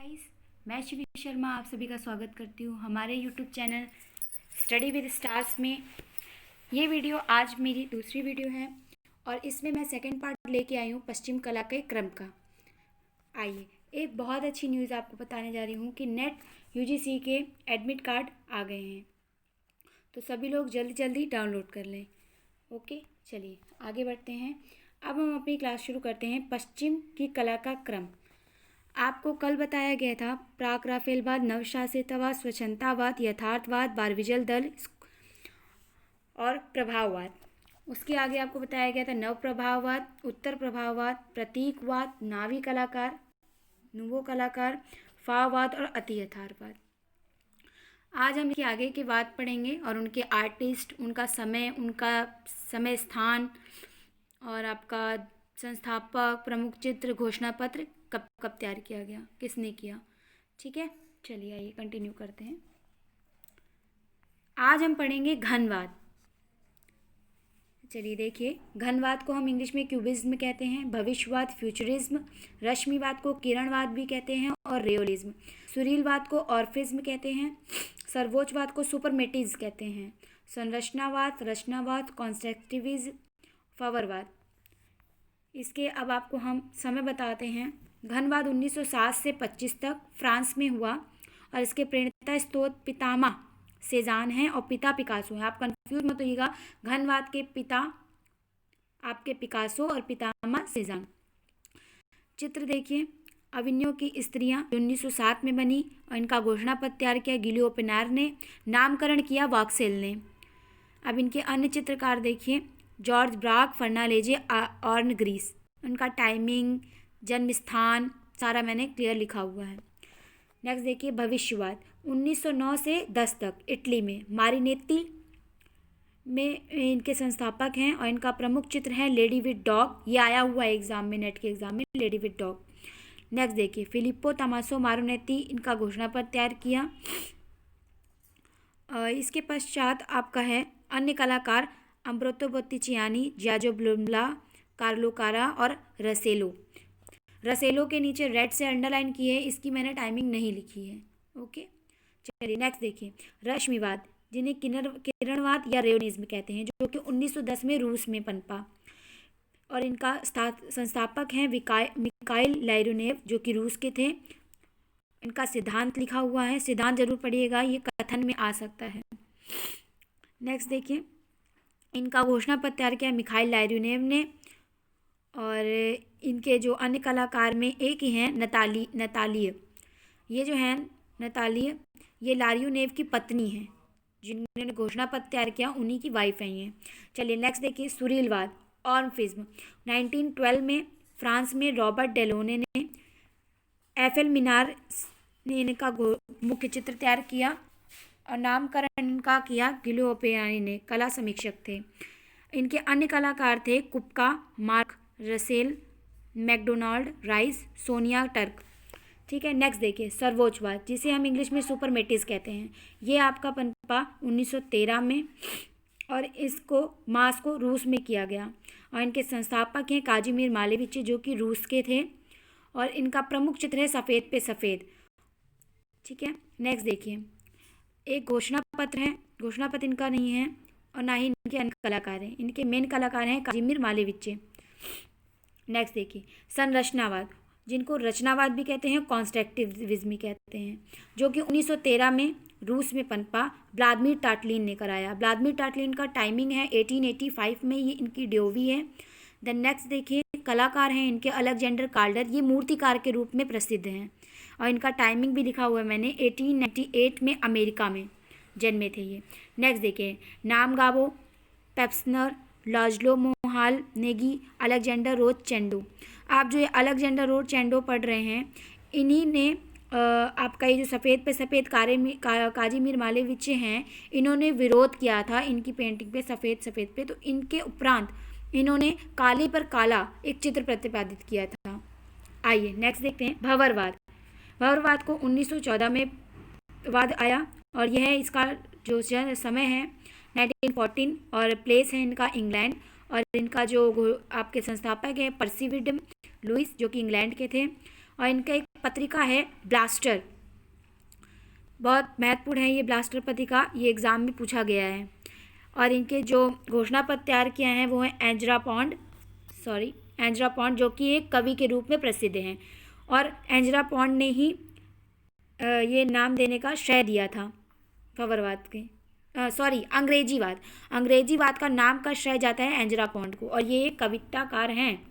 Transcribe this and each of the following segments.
Guys, मैं शिवी शर्मा आप सभी का स्वागत करती हूँ हमारे YouTube channel study with stars में। ये वीडियो आज मेरी दूसरी वीडियो है और इसमें मैं सेकंड पार्ट लेके आई हूँ पश्चिम कला के क्रम का। आइए, एक बहुत अच्छी न्यूज़ आपको बताने जा रही हूँ कि नेट यूजीसी के एडमिट कार्ड आ गए हैं, तो सभी लोग जल्दी जल्दी डाउनलोड कर लें। ओके, चलिए आगे बढ़ते हैं। अब हम अपनी क्लास शुरू करते हैं। पश्चिम की कला का क्रम आपको कल बताया गया था। प्राक राफेलवाद, नवशासितवाद, स्वच्छंदतावाद, यथार्थवाद, बारविजल दल और प्रभाववाद। उसके आगे आपको बताया गया था नव प्रभाववाद, उत्तर प्रभाववाद, प्रतीकवाद, नावी कलाकार, नुवो कलाकार, फाववाद और अति यथार्थवाद। आज हम इसके आगे के वाद पढ़ेंगे और उनके आर्टिस्ट, उनका समय स्थान और आपका संस्थापक, प्रमुख चित्र, घोषणा पत्र कब कब तैयार किया गया, किसने किया। ठीक है, चलिए आइए कंटिन्यू करते हैं। आज हम पढ़ेंगे घनवाद। चलिए देखिए, घनवाद को हम इंग्लिश में क्यूबिज्म कहते हैं, भविष्यवाद फ्यूचरिज्म, रश्मिवाद को किरणवाद भी कहते हैं और रियलिज्म, सुरीलवाद को ऑर्फिज्म कहते हैं, सर्वोच्चवाद को सुपरमेटिज्म कहते हैं, संरचनावाद, रचनावाद, कॉन्स्ट्रक्टिविज्म, फवरवाद। इसके अब आपको हम समय बताते हैं। घनवाद 1907 से 25 तक फ्रांस में हुआ और इसके प्रणेता स्रोत पितामह सेजान हैं और पिता पिकासो हैं। आप कंफ्यूज मत होइएगा, घनवाद के पिता आपके पिकासो और पितामह सेजान। चित्र देखिए, अविन्यो की स्त्रियां 1907 में बनी और इनका घोषणा पत्र तैयार किया गिलियो पिनार ने, नामकरण किया वॉक्सेल ने। अब इनके अन्य चित्रकार देखिए, जॉर्ज ब्राक, फर्नालेजे, ऑर्न ग्रीस। उनका टाइमिंग, जन्म स्थान सारा मैंने क्लियर लिखा हुआ है। नेक्स्ट देखिए, भविष्यवाद 1909 से 10 तक इटली में मारिनेत्ती में इनके संस्थापक हैं और इनका प्रमुख चित्र है लेडी विद डॉग। ये आया हुआ है एग्जाम में, नेट के एग्जाम में, लेडी विद डॉग। नेक्स्ट देखिए, फिलिप्पो तमासो मारोनेत्ती, इनका घोषणा पत्र तैयार किया। इसके पश्चात आपका है अन्य कलाकार अम्ब्रोतो बोत्तिचियानी, जियाजो ब्लुम्ला, कार्लो कारा और रसेलो। रसेलो के नीचे रेड से अंडरलाइन की है, इसकी मैंने टाइमिंग नहीं लिखी है। ओके, चलिए नेक्स्ट देखिए, रश्मिवाद जिन्हें किरणवाद या रेयोनिज्म कहते हैं, जो कि 1910 में रूस में पनपा और इनका संस्थापक हैं मिखाइल लारियोनेव, जो कि रूस के थे। इनका सिद्धांत लिखा हुआ है, सिद्धांत जरूर पढ़िएगा, ये कथन में आ सकता है। नेक्स्ट देखिए, इनका घोषणा पत्र तैयार किया मिखाइल लारियोनेव ने और इनके जो अन्य कलाकार में एक ही हैं नतालिय। ये जो हैं नतालिय, ये लारियोनेव की पत्नी हैं, जिन्होंने घोषणा पत्र तैयार किया, उन्हीं की वाइफ हैं ये। चलिए नेक्स्ट देखिए, सुरीलवाद ऑर्फिज्म 1912 में फ्रांस में रॉबर्ट डेलोने ने एफएल मीनार ने इनका मुख्य चित्र तैयार किया और नामकरण इनका किया गिलियो पिनार ने, कला समीक्षक थे। इनके अन्य कलाकार थे Kupka, Mark Russell, Macdonald, Rice, Sonia Terk. ठीक है, नेक्स्ट देखिए, सर्वोच्चवाद जिसे हम इंग्लिश में सुपरमेटिज कहते हैं, ये आपका पनपा 1913 में और इसको मास्को रूस में किया गया और इनके संस्थापक हैं काजिमिर मालेविच, जो कि रूस के थे और इनका प्रमुख चित्र है सफ़ेद पे सफ़ेद। ठीक है, नेक्स्ट देखिए, एक घोषणा पत्र है, घोषणा पत्र इनका नहीं है और ना ही इनके अन्य कलाकार हैं। इनके मेन कलाकार हैं काजिमिर मालेविच। नेक्स्ट देखिए, संरचनावाद जिनको रचनावाद भी कहते हैं, कॉन्स्ट्रक्टिविज्म भी कहते हैं, जो कि 1913 में रूस में पनपा, व्लादिमीर टाटलिन ने कराया। व्लादिमीर टाटलिन का टाइमिंग है 1885 में, ये इनकी ड्योवी है। देन नेक्स्ट देखिए, कलाकार हैं इनके अलेक्जेंडर काल्डर, ये मूर्तिकार के रूप में प्रसिद्ध हैं और इनका टाइमिंग भी लिखा हुआ है मैंने, 1898 में अमेरिका में जन्मे थे ये। नेक्स्ट देखिए, नामगावो, पेप्सनर, लाजलो मोहाल नेगी, अलेक्जेंडर रोज चेंडो। आप जो ये अलेक्जेंडर रोज चेंडो पढ़ रहे हैं, इन्हीं ने आपका ये जो सफ़ेद पे सफ़ेद काजिमिर मालेविच हैं, इन्होंने विरोध किया था इनकी पेंटिंग पे सफ़ेद सफ़ेद पे, तो इनके उपरांत इन्होंने काले पर काला एक चित्र प्रतिपादित किया था। आइए नेक्स्ट देखते हैं, भंवरवाद। भंवरवाद को 1914 में वाद आया और यह इसका जो समय है 1914 और प्लेस है इनका इंग्लैंड और इनका जो आपके संस्थापक है पर्सी विलियम लुईस, जो कि इंग्लैंड के थे और इनका एक पत्रिका है ब्लास्टर, बहुत महत्वपूर्ण है ये ब्लास्टर पत्रिका, ये एग्ज़ाम में पूछा गया है। और इनके जो घोषणा पत्र तैयार किया है वो है एंजरा पॉन्ड, जो कि एक कवि के रूप में प्रसिद्ध हैं। और एंजरा पॉन्ड ने ही ये नाम देने का श्रेय दिया था फवरवाद के, अंग्रेजीवाद का नाम का श्रेय जाता है एंजरा पॉन्ड को, और ये एक कविताकार हैं।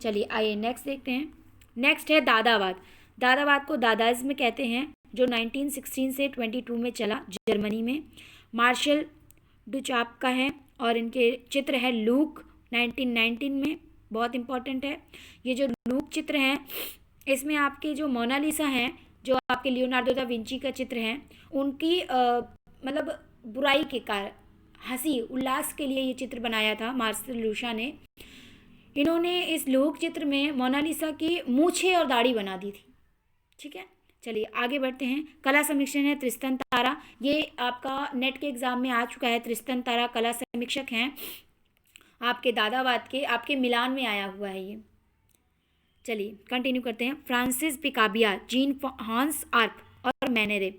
चलिए आइए नेक्स्ट देखते हैं। नेक्स्ट है दादावाद को दादाइज्म कहते हैं, जो 1916 से 22 में चला जर्मनी में। मार्शल डुचाप का है और इनके चित्र है लूक 1919 में, बहुत इंपॉर्टेंट है। ये जो लूक चित्र हैं इसमें आपके जो मोनालिसा हैं, जो आपके लियोनार्डो दा विंची का चित्र हैं, उनकी मतलब बुराई के कारण हंसी उल्लास के लिए ये चित्र बनाया था मार्सेल लूशा ने। इन्होंने इस लूक चित्र में मोनालिसा की मूछें और दाढ़ी बना दी थी। ठीक है, चलिए आगे बढ़ते हैं। कला समीक्षण है त्रिस्तन तारा, ये आपका नेट के एग्जाम में आ चुका है। त्रिस्तन तारा कला समीक्षक हैं आपके दादावाद के, आपके मिलान में आया हुआ है ये। चलिए कंटिन्यू करते हैं। फ्रांसिस पिकाबिया, जीन हॉन्स आर्प और मैनेरे।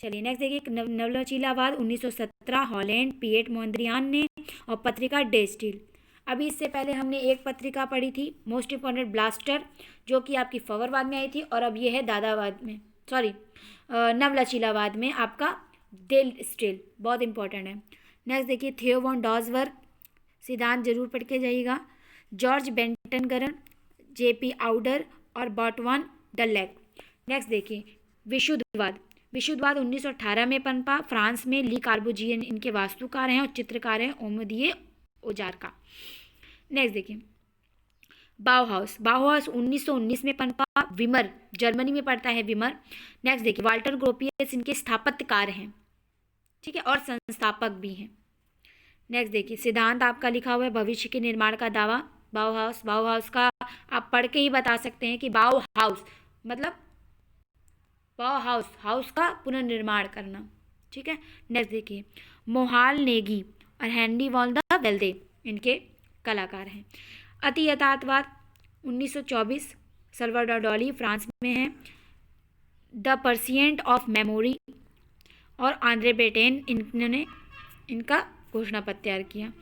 चलिए नेक्स्ट देखिए। नवलचीलावाद 1917, हॉलैंड, पिएट मोन्द्रियान ने, और पत्रिका डे स्टील। अभी इससे पहले हमने एक पत्रिका पढ़ी थी मोस्ट इम्पॉर्टेंट ब्लास्टर, जो कि आपकी फवरवाद में आई थी, और अब ये है नवलचीलावाद में आपका डेल स्टील, बहुत इंपॉर्टेंट है। नेक्स्ट देखिए थियो वॉन डॉसवर्थ, सिद्धांत जरूर पढ़ के जाइएगा। जॉर्ज बेंटनगरन, जेपी आउडर और बॉटवान डल्लेक। नेक्स्ट देखिए विशुद्धवाद 1918 में पनपा, फ्रांस में। ली कार्बुजियन इनके वास्तुकार हैं और चित्रकार हैं ओमदिए ओजार्का। नेक्स्ट देखिए बाउहाउस 1919 में पनपा, विमर जर्मनी में पड़ता है विमर। नेक्स्ट देखिए वाल्टर ग्रोपियस इनके स्थापत्यकार हैं, ठीक है, और संस्थापक भी हैं। नेक्स्ट देखिए सिद्धांत आपका लिखा हुआ है भविष्य के निर्माण का दावा। बाउहाउस का आप पढ़ के ही बता सकते हैं कि बाउहाउस मतलब हाउस का पुनर्निर्माण करना, ठीक है। नेक्स्ट देखिए मोहाल नेगी और हैंडी वॉन द वेल्दे इनके कलाकार हैं। अति यथार्थवाद 1924, सल्वाडोर डॉली फ्रांस में है। द परसिएंट ऑफ मेमोरी और आंद्रे ब्रेटेन इन्होंने इनका घोषणा पत्र तैयार किया।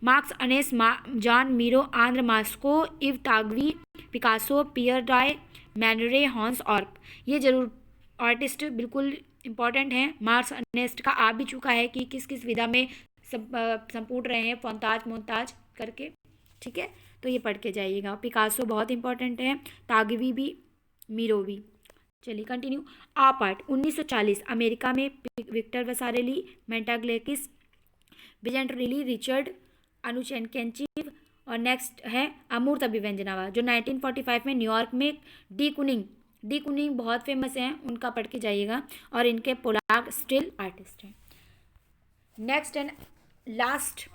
Max Ernst, Joan Miro, Andre Masson, Yves Tanguy, Picasso, पियर डाय, मैनरे, हॉन्स ऑर्प, ये जरूर आर्टिस्ट बिल्कुल इंपॉर्टेंट हैं। मार्क्स अनेस्ट का आ भी चुका है कि किस किस विधा में संपूर्ण रहे हैं, फोंताज मोन्ताज करके, ठीक है, तो ये पढ़ के जाइएगा। पिकासो बहुत इंपॉर्टेंट है, तागवी भी, मीरो भी। चलिए कंटिन्यू। आप आर्ट 1940 अमेरिका में विक्टर वसारेली, मेंटाग्लेकिस, विजेंटरिली, रिचर्ड अनुचेनकेंचिव। और नेक्स्ट है अमूर्त अभिव्यंजनावाद जो 1945 में न्यूयॉर्क में डी कुनिंग बहुत फेमस हैं, उनका पढ़ के जाइएगा, और इनके पोलार्ड स्टिल आर्टिस्ट हैं। Next and last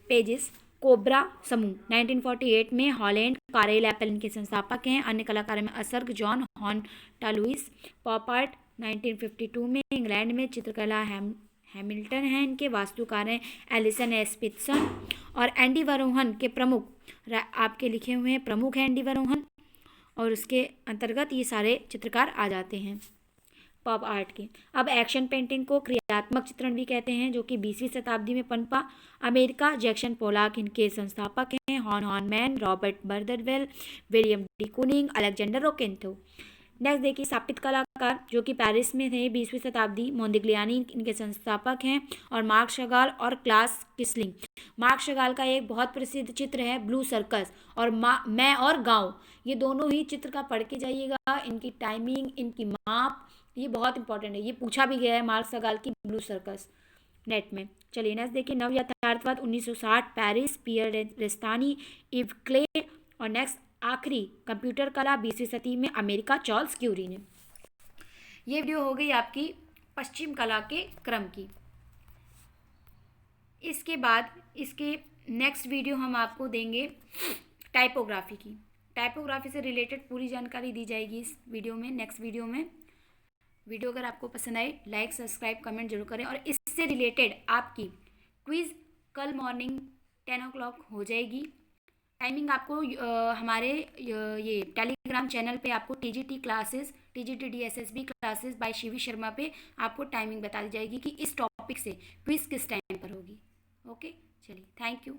pages cobra समूह 1948 में हॉलैंड, कारेल एप्पल इनके संस्थापक हैं। अन्य कलाकारों में असर्ग, जॉन हॉन्टालुइस। पॉप आर्ट 1952 में इंग्लैंड में। चित्रकला हैमिल्टन हैं इनके, वास्तुकार हैं एलिसन एस्पिथसन। और एंडी वरोहन के प्रमुख आपके लिखे हुए हैं, प्रमुख हैं एंडी वरोहन, और उसके अंतर्गत ये सारे चित्रकार आ जाते हैं पॉप आर्ट के। अब एक्शन पेंटिंग को क्रियात्मक चित्रण भी कहते हैं, जो कि 20वीं शताब्दी में पनपा। अमेरिका जैक्सन पोलाक इनके संस्थापक हैं। Hofmann, Robert Motherwell, William de Kooning, Alexander ओकेंथो। नेक्स्ट देखिए स्थापित कलाकार जो कि पेरिस में थे 20वीं शताब्दी, मोंदिग्लियानी इनके संस्थापक हैं। और मार्क शगाल और क्लास किसलिंग। मार्क शगाल का एक बहुत प्रसिद्ध चित्र है ब्लू सर्कस और मैं और गांव, ये दोनों ही चित्र का पढ़ के जाइएगा। इनकी टाइमिंग, इनकी माप, ये बहुत इंपॉर्टेंट है, ये पूछा भी गया है मार्क शगाल की ब्लू सर्कस नेट में। चलिए नेक्स्ट देखिए नव यथार्थवाद 1960 पेरिस, पियर रेस्तानी, इव क्ले। और नेक्स्ट आखिरी कंप्यूटर कला 20वीं सदी में अमेरिका, चार्ल्स क्यूरी ने। ये वीडियो हो गई आपकी पश्चिम कला के क्रम की। इसके बाद इसके नेक्स्ट वीडियो हम आपको देंगे टाइपोग्राफी की। टाइपोग्राफी से रिलेटेड पूरी जानकारी दी जाएगी इस वीडियो में, नेक्स्ट वीडियो में। वीडियो अगर आपको पसंद आए लाइक, सब्सक्राइब, कमेंट जरूर करें। और इससे रिलेटेड आपकी क्विज़ कल मॉर्निंग 10 o'clock हो जाएगी। टाइमिंग आपको हमारे ये टेलीग्राम चैनल पे आपको TGT classes, TGT DSSB classes bye Shivi Sharma पे आपको टाइमिंग बता दी जाएगी कि इस टॉपिक से क्विज किस टाइम पर होगी। ओके, चलिए, थैंक यू।